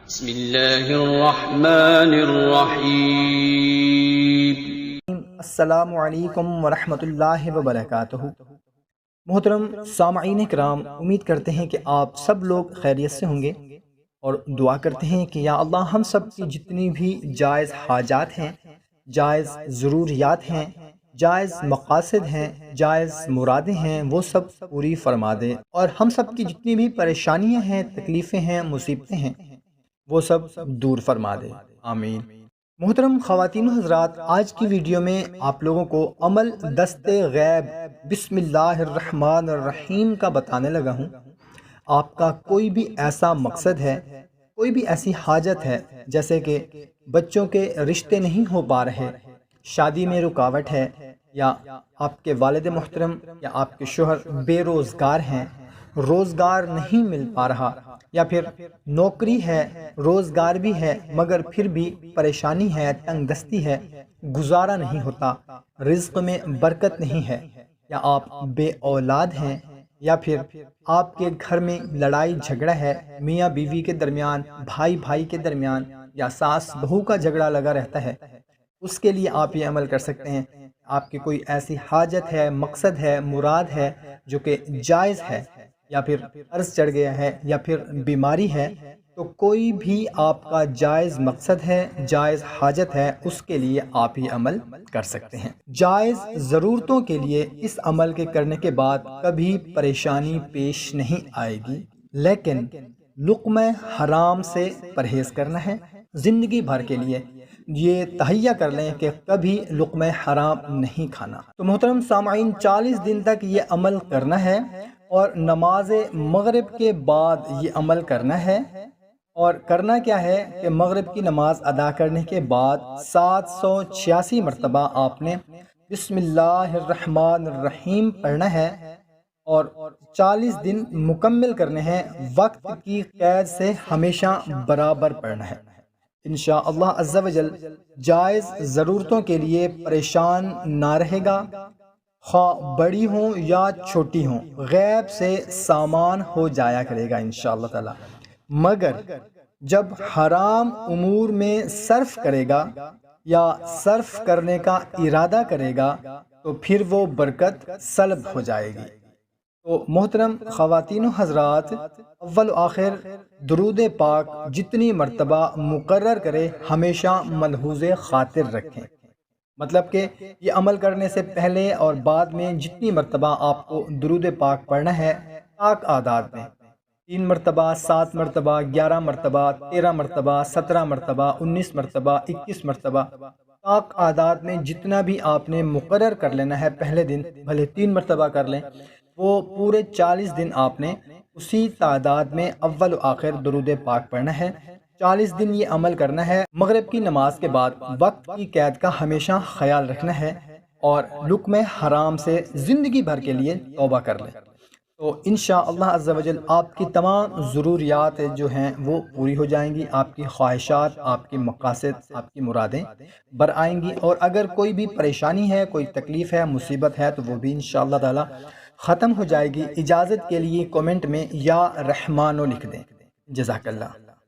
بسم اللہ الرحمن الرحیم۔ السلام علیکم ورحمۃ اللہ وبرکاتہ۔ محترم سامعین کرام، امید کرتے ہیں کہ آپ سب لوگ خیریت سے ہوں گے اور دعا کرتے ہیں کہ یا اللہ ہم سب کی جتنی بھی جائز حاجات ہیں، جائز ضروریات ہیں، جائز مقاصد ہیں، جائز مرادیں ہیں، وہ سب پوری فرما دے، اور ہم سب کی جتنی بھی پریشانیاں ہیں، تکلیفیں ہیں، مصیبتیں ہیں، وہ سب دور فرما دے، آمین۔ محترم خواتین و حضرات، آج کی ویڈیو میں آپ لوگوں کو عمل دست غیب بسم اللہ الرحمن الرحیم کا بتانے لگا ہوں۔ آپ کا کوئی بھی ایسا مقصد ہے، کوئی بھی ایسی حاجت ہے، جیسے کہ بچوں کے رشتے نہیں ہو پا رہے، شادی میں رکاوٹ ہے، یا آپ کے والد محترم یا آپ کے شوہر بے روزگار ہیں، روزگار نہیں مل پا رہا، یا پھر نوکری ہے، روزگار بھی ہے مگر پھر بھی پریشانی ہے، تنگ دستی ہے، گزارا نہیں ہوتا، رزق میں برکت نہیں ہے، یا آپ بے اولاد ہیں، یا پھر آپ کے گھر میں لڑائی جھگڑا ہے، میاں بیوی کے درمیان، بھائی بھائی کے درمیان، یا ساس بہو کا جھگڑا لگا رہتا ہے، اس کے لیے آپ یہ عمل کر سکتے ہیں۔ آپ کی کوئی ایسی حاجت ہے، مقصد ہے، مراد ہے جو کہ جائز ہے، یا پھر قرض چڑھ گیا ہے، یا پھر بیماری ہے، تو کوئی بھی آپ کا جائز مقصد ہے، جائز حاجت ہے، اس کے لیے آپ یہ عمل کر سکتے ہیں۔ جائز ضرورتوں کے لیے اس عمل کے کرنے کے بعد کبھی پریشانی پیش نہیں آئے گی، لیکن لقمہ حرام سے پرہیز کرنا ہے زندگی بھر کے لیے۔ یہ تہیہ کر لیں کہ کبھی لقمہ حرام نہیں کھانا۔ تو محترم سامعین، 40 دن تک یہ عمل کرنا ہے، اور نماز مغرب کے بعد یہ عمل کرنا ہے۔ اور کرنا کیا ہے کہ مغرب کی نماز ادا کرنے کے بعد 786 مرتبہ آپ نے بسم اللہ الرحمن الرحیم پڑھنا ہے، اور 40 دن مکمل کرنے ہیں، وقت کی قید سے ہمیشہ برابر پڑھنا ہے۔ انشاءاللہ عز و جل جائز ضرورتوں کے لیے پریشان نہ رہے گا، خواہ بڑی ہوں یا چھوٹی ہوں، غیب سے سامان ہو جایا کرے گا انشاءاللہ تعالی۔ مگر جب حرام امور میں صرف کرے گا یا صرف کرنے کا ارادہ کرے گا تو پھر وہ برکت سلب ہو جائے گی۔ تو محترم خواتین و حضرات، اول و آخر درود پاک جتنی مرتبہ مقرر کرے ہمیشہ ملحوظ خاطر رکھیں، مطلب کہ یہ عمل کرنے سے پہلے اور بعد میں جتنی مرتبہ آپ کو درود پاک پڑھنا ہے، پاک اعداد میں 3 مرتبہ، 7 مرتبہ، 11 مرتبہ، 13 مرتبہ، 17 مرتبہ، 19 مرتبہ، 21 مرتبہ، پاک اعداد میں جتنا بھی آپ نے مقرر کر لینا ہے، پہلے دن بھلے 3 مرتبہ کر لیں، وہ پورے 40 دن آپ نے اسی تعداد میں اول و آخر درود پاک پڑھنا ہے۔ 40 دن یہ عمل کرنا ہے۔ مغرب کی نماز کے بعد وقت کی قید کا ہمیشہ خیال رکھنا ہے، اور لقمہ حرام سے زندگی بھر کے لیے توبہ کر لیں، تو انشاءاللہ عز و جل آپ کی تمام ضروریات جو ہیں وہ پوری ہو جائیں گی، آپ کی خواہشات، آپ کے مقاصد، آپ کی مرادیں بر آئیں گی، اور اگر کوئی بھی پریشانی ہے، کوئی تکلیف ہے، مصیبت ہے، تو وہ بھی انشاءاللہ تعالی ختم ہو جائے گی۔ اجازت کے لیے کومنٹ میں یا رحمانو لکھ دیں۔ جزاک اللہ۔